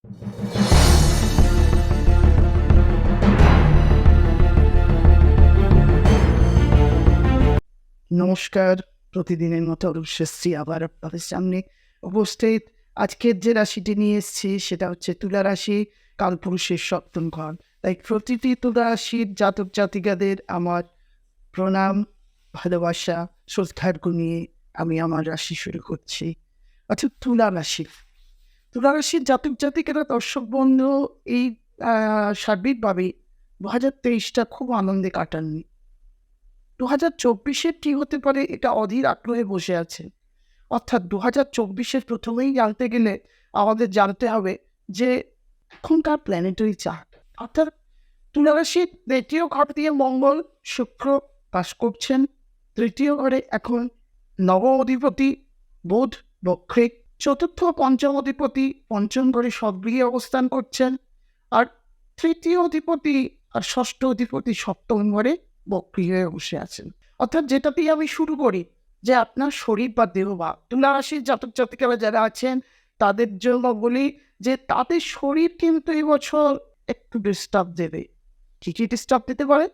নমস্কার, প্রতিদিনের মতো এসেছি আবার আপনাদের সামনে উপস্থিত। আজকের যে রাশিটি নিয়ে এসেছি সেটা হচ্ছে তুলা রাশি, কালপুরুষের সপ্তম ঘর। তাই প্রতিটি তুলা রাশির জাতক জাতিকাদের আমার প্রণাম, ভালোবাসা, শ্রদ্ধার্ঘ্য নিয়ে আমি আমার রাশি শুরু করছি। আচ্ছা, তুলা রাশি। তুলা রাশির জাতক জাতিকারা দর্শক বন্ধু এই সার্বিকভাবে 2023টা খুব আনন্দে কাটাননি। 2024-এর কি হতে পারে এটা অধীর আগ্রহে বসে আছে। অর্থাৎ 2024-এর প্রথমেই জানতে গেলে আমাদের জানতে হবে যে এখনকার প্ল্যানেটারি চার্ট, অর্থাৎ তুলা রাশির 3য় ঘর দিয়ে মঙ্গল, শুক্র বাস করছেন। 3য় ঘরে এখন নবম অধিপতি বুধ বক্রে, 4র্থ ও পঞ্চম অধিপতি পঞ্চম ঘরে সক্রিয় অবস্থান করছেন, আর 3য় অধিপতি আর 6ষ্ঠ অধিপতি সপ্তম ঘরে বক্রী হয়ে বসে আছেন। অর্থাৎ যেটা দিয়ে আমি শুরু করি যে আপনার শরীর বা দেহ বা তুলা রাশির জাতক জাতিকারা যারা আছেন তাদের জন্য বলি যে তাদের শরীর কিন্তু এবছর একটু ডিস্টার্ব দেবে। কি কি ডিস্টার্ব দিতে পারে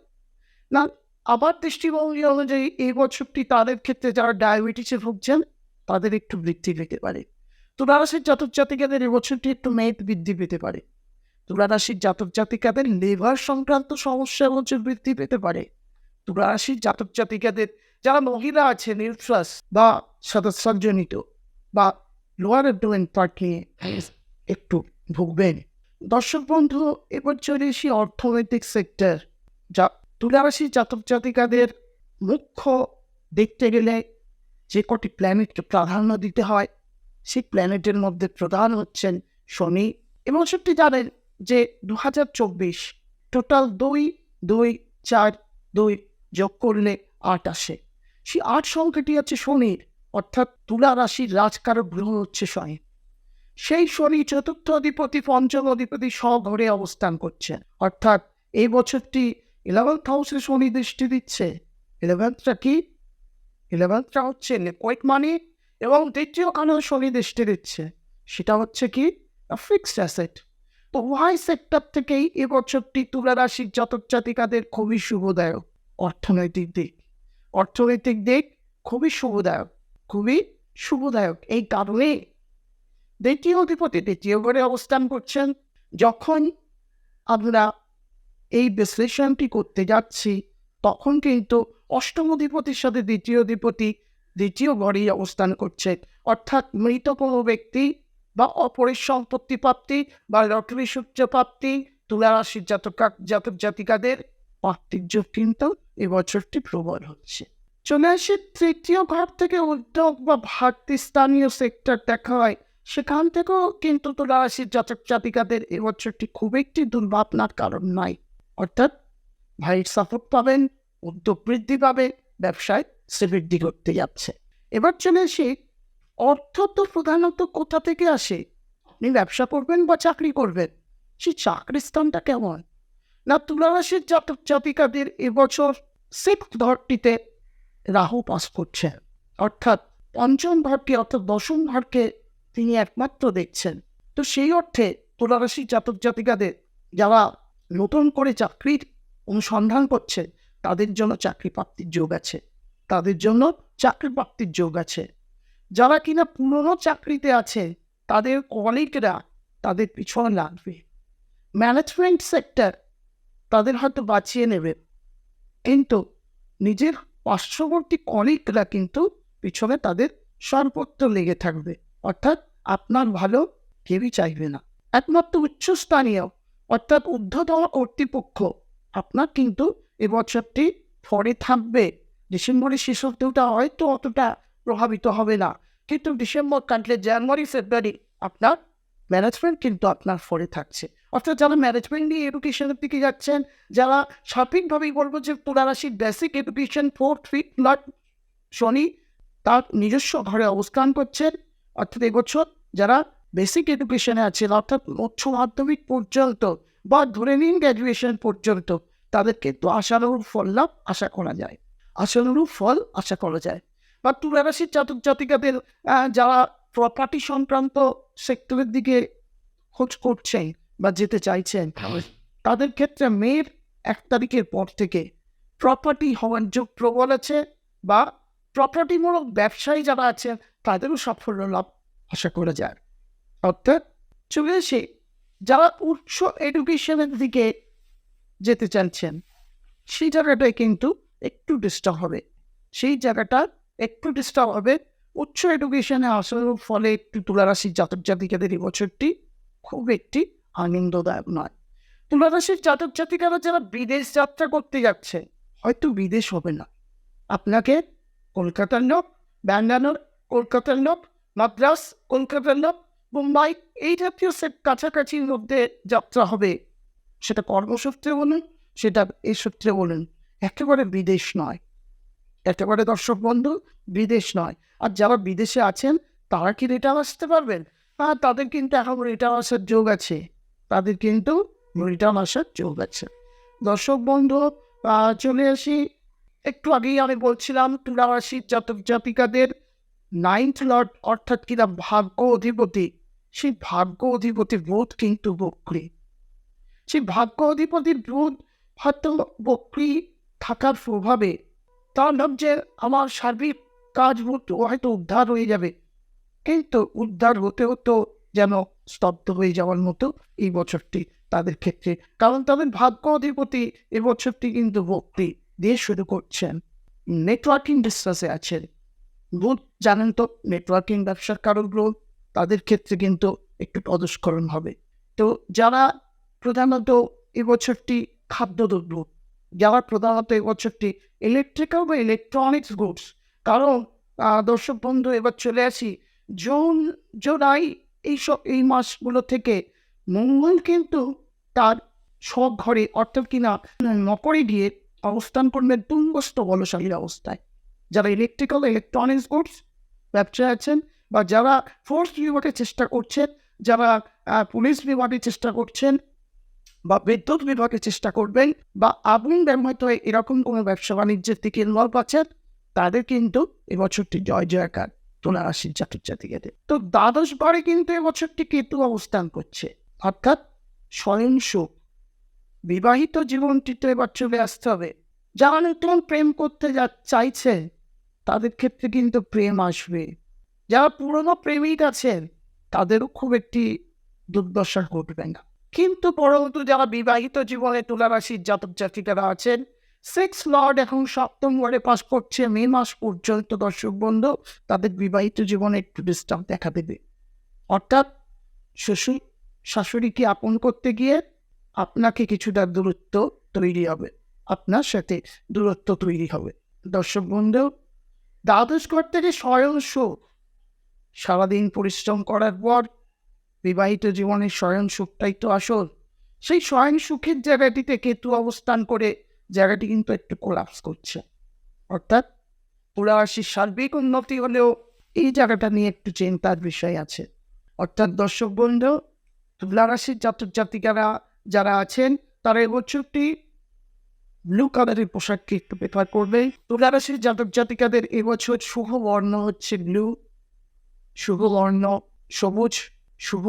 না, আমার দৃষ্টিভঙ্গি অনুযায়ী এই বছরটি তাদের ক্ষেত্রে যারা ডায়াবেটিসে ভুগছেন তাদের একটু বৃদ্ধি পেতে পারে। তুলা রাশির জাতক জাতিকাদের এবছরটি একটু মেদ বৃদ্ধি পেতে পারে। তুলা রাশির জাতক জাতিকাদের লিভার সংক্রান্ত সমস্যা এবছর বৃদ্ধি পেতে পারে। তুলা রাশির জাতক জাতিকাদের যারা মহিলা আছে নিউট্রাস বা সদস্যজনিত বা লোয়ার অ্যাবডোমেন পার্ট নিয়ে একটু ভুগবেন। দর্শক বন্ধু, এবার চলে এসি অর্থনৈতিক সেক্টর। যা তুলা রাশির জাতক জাতিকাদের মুখ্য দেখতে গেলে যে কটি প্ল্যানেটকে প্রাধান্য দিতে হয় সেই প্ল্যানেটের মধ্যে প্রধান হচ্ছেন শনি। এবং সেটি জানেন যে 2024 টোটাল 2-2-4-2 যোগ করলে 8 আসে। সেই 8 সংখ্যাটি আছে শনির, অর্থাৎ তুলা রাশির রাজকারক গ্রহ হচ্ছে শনি। সেই শনি 4র্থ অধিপতি পঞ্চম অধিপতি স্বঘরে অবস্থান করছে, অর্থাৎ এই বছরটি 11th হাউসে শনি দৃষ্টি দিচ্ছে। 11th-টা কি? 11th-টা হচ্ছে লিকুইড মানি, এবং 2য় কারণে শনি দৃষ্টি দিচ্ছে সেটা হচ্ছে কি? Fixed asset. তো ওয়াই সেক্টর থেকেই এবছরটি তুলা রাশির জাতক জাতিকাদের খুবই শুভদায়ক। অর্থনৈতিক দিক খুবই শুভদায়ক, খুবই শুভদায়ক। এই কারণে 2য় অধিপতি 2য় ঘরে অবস্থান করছেন। যখন আমরা এই বিশ্লেষণটি করতে যাচ্ছি তখন কিন্তু অষ্টম অধিপতির সাথে 2য় অধিপতি 2য় ঘরেই অবস্থান করছে, অর্থাৎ মৃত কোনো ব্যক্তি বা অপরের সম্পত্তি প্রাপ্তি বা লটারি সূত্র প্রাপ্তি তুলা রাশির জাতক জাতিকাদের প্রাপ্তির যোগ কিন্তু এবছরটি প্রবল হচ্ছে। চলে আসে 3য় ঘর থেকে উদ্যোগ বা ভারতী স্থানীয় সেক্টর দেখা হয়, সেখান থেকেও কিন্তু তুলা রাশির জাতক জাতিকাদের এবছরটি খুব একটি দুর্ভাবনার কারণ নয়। অর্থাৎ ভাইয়ের সাপোর্ট পাবেন, উদ্যোগ বৃদ্ধি পাবে, ব্যবসায় বৃদ্ধি করতে যাচ্ছে। এবার চলে আসি অর্থ তো প্রধানত কোথা থেকে আসে? আপনি ব্যবসা করবেন বা চাকরি করবেন, সেই চাকরির স্থানটা কেমন? না, তুলা রাশির জাতক জাতিকাদের এবছর 6th ঘরটিতে রাহু পাস করছে, অর্থাৎ পঞ্চম ঘরকে অর্থাৎ দশম ঘরকে তিনি একমাত্র দেখছেন। তো সেই অর্থে তুলা রাশির জাতক জাতিকাদের যারা নতুন করে চাকরির অনুসন্ধান করছে তাদের জন্য চাকরি প্রাপ্তির যোগ আছে, তাদের জন্য চাকরি প্রাপ্তির যোগ আছে। যারা কিনা পুরনো চাকরিতে আছে তাদের কলিগরা তাদের পিছনে লাগবে। ম্যানেজমেন্ট সেক্টর তাদের হয়তো বাঁচিয়ে নেবে, কিন্তু নিজের পার্শ্ববর্তী কলিগরা কিন্তু পিছনে তাদের সর্বত্র লেগে থাকবে, অর্থাৎ আপনার ভালো কেউই চাইবে না। একমাত্র উচ্চস্থানীয় অর্থাৎ ঊর্ধ্বতন কর্তৃপক্ষ আপনার কিন্তু এবছরটি ফরে থাকবে। ডিসেম্বরের শেষ অবধিটা হয়তো অতটা প্রভাবিত হবে না, কিন্তু ডিসেম্বর কাটলে জানুয়ারি ফেব্রুয়ারি আপনার ম্যানেজমেন্ট কিন্তু আপনার ফরে থাকছে। অর্থাৎ যারা ম্যানেজমেন্ট নিয়ে এডুকেশনের দিকে যাচ্ছেন, যারা সঠিকভাবেই বলবো যে তুলা রাশির বেসিক এডুকেশন 4th লর্ড শনি তার নিজস্ব ঘরে অবস্থান করছেন, অর্থাৎ এবছর যারা বেসিক এডুকেশনে আছেন অর্থাৎ উচ্চ মাধ্যমিক পর্যন্ত বা ধরে নিন গ্র্যাজুয়েশন পর্যন্ত তাদের কিন্তু আশানুরূপ ফল লাভ আশা করা যায়, বা তুলা রাশির জাতক জাতিকাদের যারা প্রপার্টি সংক্রান্ত সেক্টরের দিকে খোঁজ করছেন বা যেতে চাইছেন, তাদের ক্ষেত্রে মের 1 তারিখের পর থেকে প্রপার্টি হওয়ার যোগ প্রবল আছে, বা প্রপার্টিমূলক ব্যবসায়ী যারা আছেন তাদেরও সাফল্য লাভ আশা করা যায়। অর্থাৎ চলে এসে যারা উচ্চ এডুকেশনের দিকে যেতে চাইছেন সেই জায়গাটায় কিন্তু একটু ডিস্টার্ব হবে, উচ্চ এডুকেশনে আসার ফলে একটু তুলারাশির জাতক জাতিকাদের এই বছরটি খুব একটি আনন্দদায়ক নয়। তুলারাশির জাতক জাতিকারা যারা বিদেশ যাত্রা করতে যাচ্ছে, হয়তো বিদেশ হবে না, আপনাকে কলকাতার লোক, ব্যাঙ্গালোর কলকাতার লোক, মাদ্রাস কলকাতার লোক, মুম্বাই এই জাতীয় কাছাকাছির মধ্যে যাত্রা হবে, সেটা কর্মসূত্রে বলুন, সেটা এই সূত্রে বলুন, একেবারে বিদেশ নয়, একেবারে দর্শক বন্ধু বিদেশ নয়। আর যারা বিদেশে আছেন তারা কি রিটার্ন আসতে পারবেন? তাদের কিন্তু এখন রিটার্ন আসার যোগ আছে, দর্শক বন্ধু চলে আসি, একটু আগেই আমি বলছিলাম তুলা রাশির জাতক জাতিকাদের 9th লর্ড অর্থাৎ কিনা ভাগ্য অধিপতি, সেই ভাগ্য অধিপতির বুধ কিন্তু বক্রী। সেই ভাগ্য অধিপতির বুধ হয়তো বক্রী থাকার প্রভাবে তার যে আমার সার্বিক কাজ হয়তো উদ্ধার হয়ে যাবে, কিন্তু উদ্ধার হতে হতো যেন স্তব্ধ হয়ে যাওয়ার মতো এই বছরটি তাদের ক্ষেত্রে, কারণ তাদের ভাগ্য অধিপতি এই বছরটি কিন্তু বক্রী দিয়ে শুরু করছেন। নেটওয়ার্কিং ডিস্ট্রেসে আছেন, বুধ জানেন তো নেটওয়ার্কিং ব্যবসার কারণ গ্রহ, তাদের ক্ষেত্রে কিন্তু একটু পদস্খলন হবে। তো যারা প্রধানত এবছরটি খাদ্যদ্রব্য, যারা প্রধানত এবছরটি ইলেকট্রিক্যাল বা ইলেকট্রনিক্স গুডস, কারণ দর্শক বন্ধু এবার চলে আসি জুন জুলাই এই মাসগুলো থেকে মঙ্গল কিন্তু তার স্বঘরে অর্থাৎ কিনা মকরে গিয়ে অবস্থান করবেন তুঙ্গস্থ বলশালীর অবস্থায়। যারা ইলেকট্রিক্যাল ইলেকট্রনিক্স গুডস ব্যবসায় আছেন, বা যারা ফোর্স বিভাগের চেষ্টা করছেন, যারা পুলিশ বিভাগের চেষ্টা করছেন, বা বিদ্যুৎ বিভাগের চেষ্টা করবেন, বা আগুন ব্যবহৃত এরকম কোনো ব্যবসা বাণিজ্যের দিকে ইনভলভ আছেন, তাদের কিন্তু এবছরটি জয় জয়কার তুলা রাশির জাতক জাতিকাদের। তো দ্বাদশ ঘরে কিন্তু এবছরটি কেতু অবস্থান করছে, অর্থাৎ স্বয়ং সুখ। বিবাহিত জীবনটিতে এবার চলে আসতে হবে, যারা নতুন প্রেম করতে চাইছে তাদের ক্ষেত্রে কিন্তু প্রেম আসবে, যারা পুরনো প্রেমিক আছেন তাদেরও খুব একটি দুর্দশা ঘটবে না। কিন্তু পরবর্তী যারা বিবাহিত জীবনে তুলা রাশির জাতক জাতিকারা আছেন, 6 লর্ড এখন 7ম ঘরে পাস করছে মে মাস পর্যন্ত, দর্শক বন্ধু তাদের বিবাহিত জীবনে একটু ডিস্টার্ব দেখা দেবে। অর্থাৎ শ্বশুর শাশুড়িকে আপন করতে গিয়ে আপনাকে কিছুটা দূরত্ব তৈরি হবে, আপনার সাথে দূরত্ব তৈরি হবে। দর্শক বন্ধু দ্বাদশ ঘর থেকে স্বয়ং সুখ, সারাদিন পরিশ্রম করার পর বিবাহিত জীবনের স্বয়ং সুখটাই তো আসল, সেই স্বয়ং সুখের জায়গাটিতে কেতু অবস্থান করে জায়গাটি কিন্তু একটু কোলাপস করছে, অর্থাৎ তুলা রাশির সার্বিক উন্নতি হলেও এই জায়গাটা নিয়ে একটু চিন্তার বিষয় আছে। অর্থাৎ দর্শক বন্ধু তুলা রাশির জাতক জাতিকারা যারা আছেন তারা এবছরটি ব্লু কালারের পোশাককে একটু প্রেফার করবে। তুলা রাশির জাতক জাতিকাদের এবছর শুভ বর্ণ হচ্ছে ব্লু, শুভ বর্ণ সবুজ, শুভ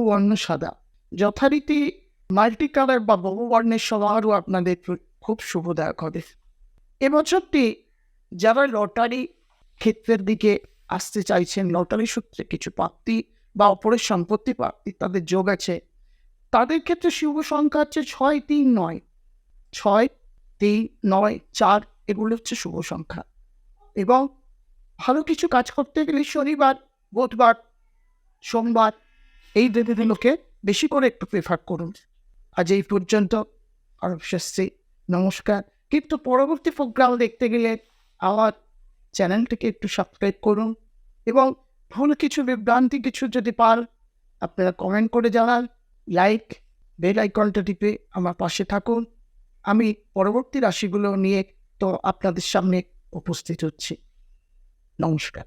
বর্ণ সাদা। যথারীতি মাল্টি কালার বা বহু বর্ণের সমারোহ আপনাদের খুব শুভদায়ক হবে। এবছরটি যারা লটারি ক্ষেত্রের দিকে আসতে চাইছেন, লটারি সূত্রে কিছু প্রাপ্তি বা অপরের সম্পত্তি প্রাপ্তি তাদের যোগ আছে, তাদের ক্ষেত্রে শুভ সংখ্যা হচ্ছে 6, 3, 9, 6, 3, 9, 4 এগুলো হচ্ছে শুভ সংখ্যা। এবং ভালো কিছু কাজ করতে গেলে শনিবার, বুধবার, সোমবার এই দিনগুলোকে বেশি করে একটু প্রেফার করুন। আজ এই পর্যন্ত, আর শেষে নমস্কার। কিন্তু পরবর্তী প্রোগ্রাম দেখতে গেলে আমার চ্যানেলটিকে একটু সাবস্ক্রাইব করুন, এবং ভুল কিছু বিভ্রান্তি কিছু যদি পান আপনারা কমেন্ট করে জানান, লাইক বেল আইকনটা টিপে আমার পাশে থাকুন। আমি পরবর্তী রাশিগুলো নিয়ে তো আপনাদের সামনে উপস্থিত হচ্ছি। নমস্কার।